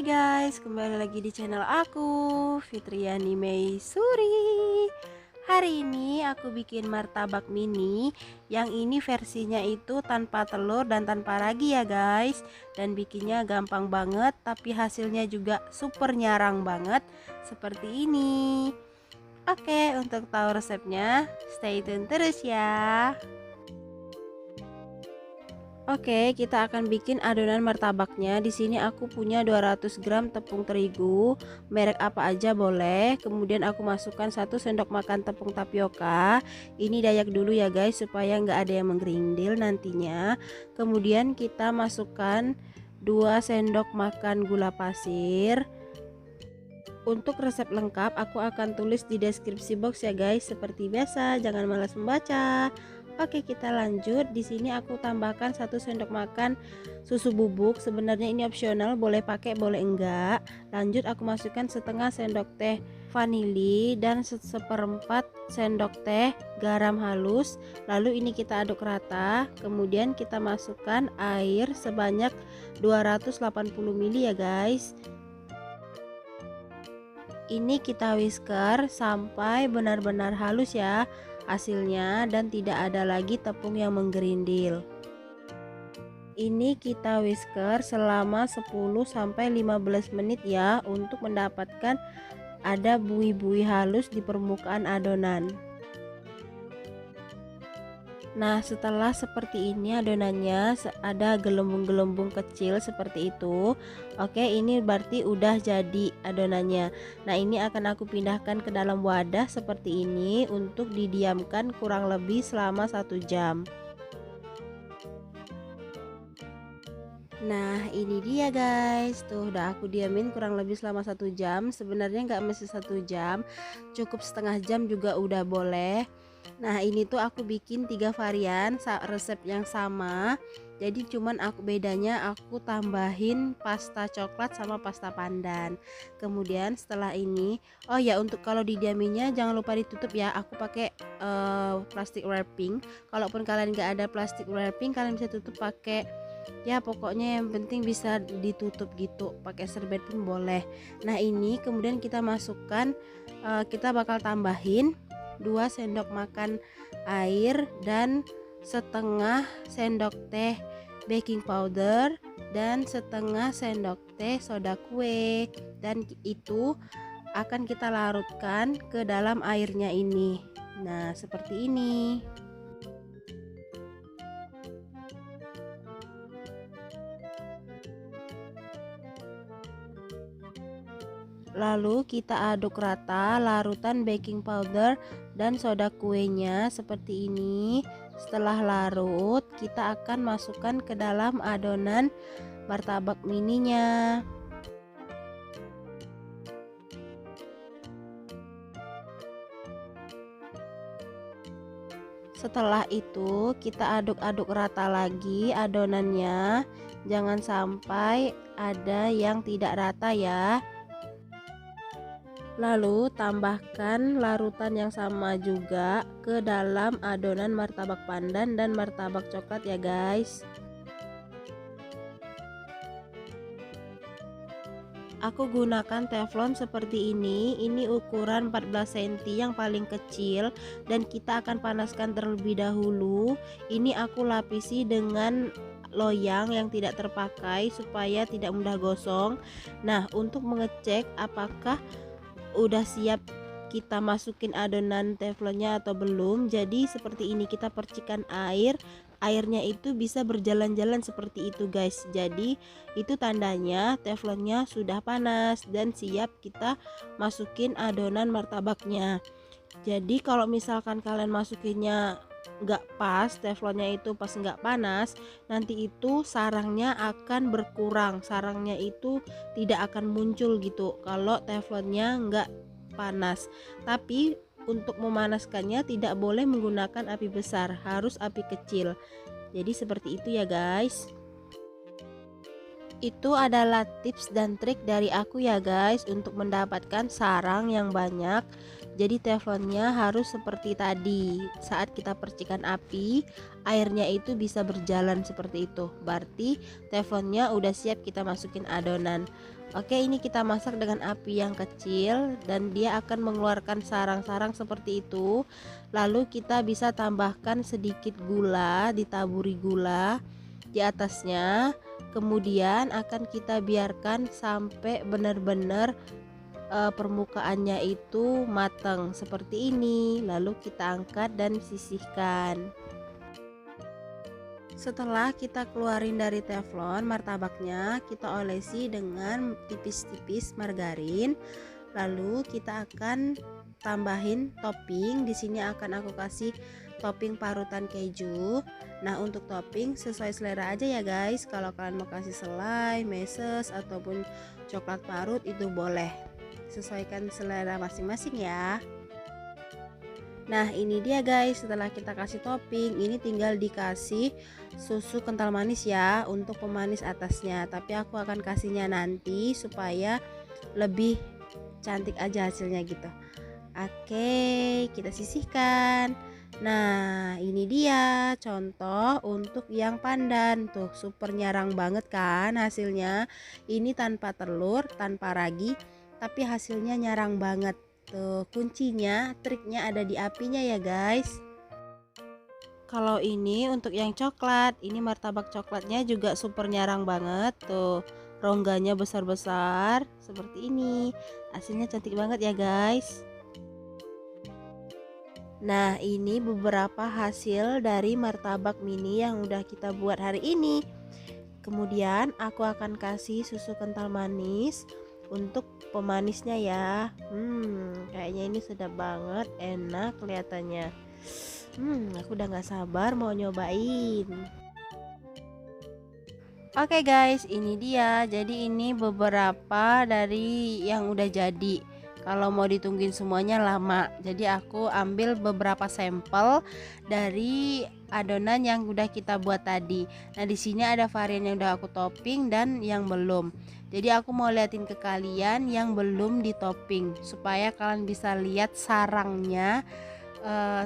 Hai guys, kembali lagi di channel aku, Fitriani Meisuri. Hari ini aku bikin martabak mini. Yang ini versinya itu tanpa telur dan tanpa ragi ya guys. Dan bikinnya gampang banget, tapi hasilnya juga super nyarang banget. Seperti ini. Oke, untuk tahu resepnya, stay tune terus ya. Oke, kita akan bikin adonan martabaknya. Di sini aku punya 200 gram tepung terigu, merek apa aja boleh. Kemudian aku masukkan 1 sendok makan tepung tapioka. Ini dayak dulu ya guys, supaya nggak ada yang menggerindil nantinya. Kemudian kita masukkan 2 sendok makan gula pasir. Untuk resep lengkap aku akan tulis di deskripsi box ya guys. Seperti biasa, jangan malas membaca. Oke, kita lanjut. Di sini aku tambahkan 1 sendok makan susu bubuk. Sebenarnya ini opsional, boleh pakai boleh enggak. Lanjut aku masukkan setengah sendok teh vanili dan seperempat sendok teh garam halus. Lalu ini kita aduk rata. Kemudian kita masukkan air sebanyak 280 ml ya guys. Ini kita whisker sampai benar-benar halus ya hasilnya dan tidak ada lagi tepung yang menggerindil. Ini kita whisker selama 10-15 menit ya, untuk mendapatkan ada buih-buih halus di permukaan adonan. Nah, setelah seperti ini adonannya ada gelembung-gelembung kecil seperti itu. Oke, ini berarti udah jadi adonannya. Nah, ini akan aku pindahkan ke dalam wadah seperti ini untuk didiamkan kurang lebih selama 1 jam. Nah, ini dia guys. Tuh udah aku diamin kurang lebih selama 1 jam. Sebenarnya nggak mesti 1 jam, cukup setengah jam juga udah boleh. Nah, ini tuh aku bikin 3 varian resep yang sama. Jadi cuman bedanya aku tambahin pasta coklat sama pasta pandan. Kemudian setelah ini, oh ya, untuk kalau didiaminya jangan lupa ditutup ya. Aku pakai plastic wrapping. Kalaupun kalian nggak ada plastic wrapping, kalian bisa tutup pakai, ya pokoknya yang penting bisa ditutup gitu, pakai serbet pun boleh. Nah, ini kemudian kita masukkan, kita bakal tambahin 2 sendok makan air dan setengah sendok teh baking powder dan setengah sendok teh soda kue, dan itu akan kita larutkan ke dalam airnya ini. Nah, seperti ini. Lalu kita aduk rata larutan baking powder dan soda kuenya seperti ini. Setelah larut, kita akan masukkan ke dalam adonan martabak mininya. Setelah itu kita aduk-aduk rata lagi adonannya. Jangan sampai ada yang tidak rata ya. Lalu tambahkan larutan yang sama juga ke dalam adonan martabak pandan dan martabak coklat ya guys. Aku gunakan teflon seperti ini ukuran 14 cm yang paling kecil, dan kita akan panaskan terlebih dahulu. Ini aku lapisi dengan loyang yang tidak terpakai supaya tidak mudah gosong. Nah, untuk mengecek apakah udah siap kita masukin adonan teflonnya atau belum, jadi seperti ini, kita percikan airnya itu bisa berjalan-jalan seperti itu guys. Jadi itu tandanya teflonnya sudah panas dan siap kita masukin adonan martabaknya. Jadi kalau misalkan kalian masukinnya nggak pas, teflonnya itu pas nggak panas, nanti itu sarangnya akan berkurang, sarangnya itu tidak akan muncul gitu kalau teflonnya nggak panas. Tapi untuk memanaskannya tidak boleh menggunakan api besar, harus api kecil. Jadi seperti itu ya guys. Itu adalah tips dan trik dari aku ya guys untuk mendapatkan sarang yang banyak. Jadi teflonnya harus seperti tadi. Saat kita percikan api, airnya itu bisa berjalan seperti itu. Berarti teflonnya udah siap kita masukin adonan. Oke, ini kita masak dengan api yang kecil dan dia akan mengeluarkan sarang-sarang seperti itu. Lalu kita bisa tambahkan sedikit gula, ditaburi gula di atasnya. Kemudian akan kita biarkan sampai benar-benar permukaannya itu matang seperti ini. Lalu kita angkat dan sisihkan. Setelah kita keluarin dari teflon, martabaknya kita olesi dengan tipis-tipis margarin. Lalu kita akan tambahin topping. Di sini akan aku kasih topping parutan keju. Nah, untuk topping sesuai selera aja ya guys. Kalau kalian mau kasih selai, meses ataupun coklat parut itu boleh. Sesuaikan selera masing-masing ya. Nah, ini dia guys, setelah kita kasih topping, ini tinggal dikasih susu kental manis ya untuk pemanis atasnya. Tapi aku akan kasihnya nanti supaya lebih cantik aja hasilnya gitu. Oke, kita sisihkan. Nah, ini dia contoh untuk yang pandan. Tuh, super nyarang banget kan hasilnya. Ini tanpa telur, tanpa ragi, tapi hasilnya nyarang banget. Tuh, kuncinya, triknya ada di apinya ya guys. Kalau ini untuk yang coklat, ini martabak coklatnya juga super nyarang banget. Tuh, rongganya besar-besar seperti ini. Hasilnya cantik banget ya guys. Nah, ini beberapa hasil dari martabak mini yang udah kita buat hari ini. Kemudian aku akan kasih susu kental manis untuk pemanisnya ya. Kayaknya ini sedap banget, enak kelihatannya. Aku udah gak sabar mau nyobain. Oke guys, ini dia. Jadi ini beberapa dari yang udah jadi. Kalau mau ditungguin semuanya lama. Jadi aku ambil beberapa sampel dari adonan yang udah kita buat tadi. Nah, di sini ada varian yang udah aku topping dan yang belum. Jadi aku mau liatin ke kalian yang belum ditopping supaya kalian bisa lihat sarangnya,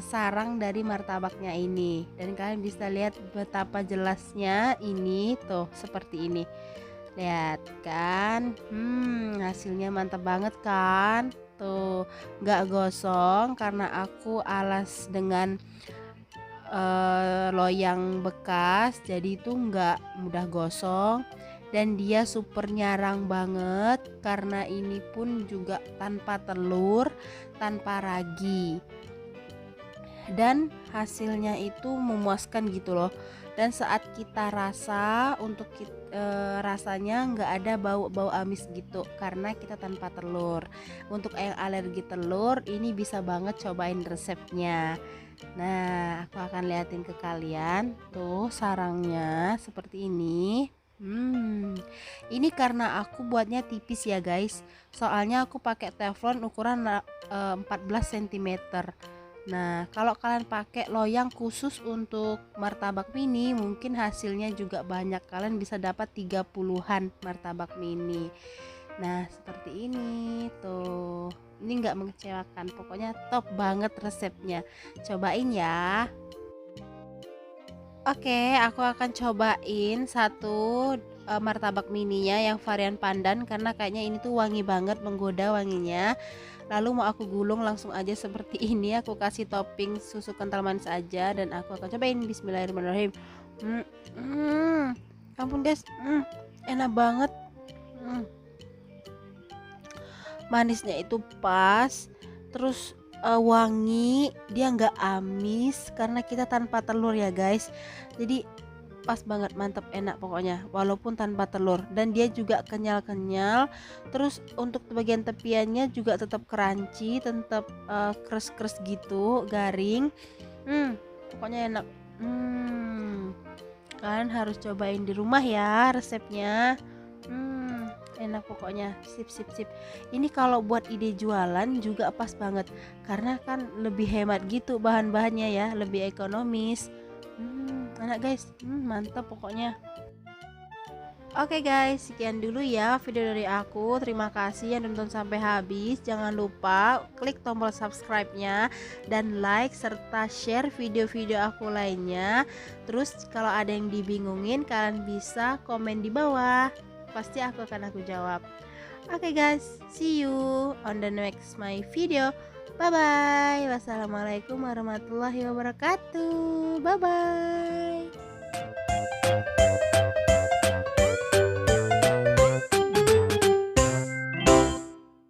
sarang dari martabaknya ini, dan kalian bisa lihat betapa jelasnya ini tuh seperti ini. Lihat kan, hasilnya mantap banget kan. Tuh, nggak gosong karena aku alas dengan loyang bekas, jadi itu nggak mudah gosong. Dan dia super nyarang banget karena ini pun juga tanpa telur, tanpa ragi. Dan hasilnya itu memuaskan gitu loh. Dan saat kita rasa, untuk rasanya nggak ada bau-bau amis gitu karena kita tanpa telur. Untuk yang alergi telur, ini bisa banget cobain resepnya. Nah, aku akan liatin ke kalian. Tuh sarangnya seperti ini. Ini karena aku buatnya tipis ya guys. Soalnya aku pakai teflon ukuran 14 cm. Nah, kalau kalian pakai loyang khusus untuk martabak mini, mungkin hasilnya juga banyak. Kalian bisa dapat 30-an martabak mini. Nah, seperti ini tuh. Ini nggak mengecewakan. Pokoknya top banget resepnya. Cobain ya. Oke, aku akan cobain satu martabak mininya yang varian pandan karena kayaknya ini tuh wangi banget, menggoda wanginya. Lalu mau aku gulung langsung aja seperti ini. Aku kasih topping susu kental manis aja dan aku akan cobain. Bismillahirrahmanirrahim. Ampun guys, enak banget. Manisnya itu pas, terus wangi, dia nggak amis karena kita tanpa telur ya guys. Jadi pas banget, mantep, enak pokoknya walaupun tanpa telur. Dan dia juga kenyal-kenyal. Terus untuk bagian tepiannya juga tetap crunchy, tetap kres-kres gitu, garing. Pokoknya enak. Kalian harus cobain di rumah ya resepnya. Enak pokoknya, sip. Ini kalau buat ide jualan juga pas banget karena kan lebih hemat gitu bahan-bahannya ya, lebih ekonomis. Enak guys, mantap pokoknya. Oke guys, sekian dulu ya video dari aku. Terima kasih yang nonton sampai habis. Jangan lupa klik tombol subscribe-nya dan like serta share video-video aku lainnya. Terus kalau ada yang dibingungin, kalian bisa komen di bawah. Pasti aku jawab. Oke guys, see you on the next my video. Bye bye. Wassalamualaikum warahmatullahi wabarakatuh. Bye bye.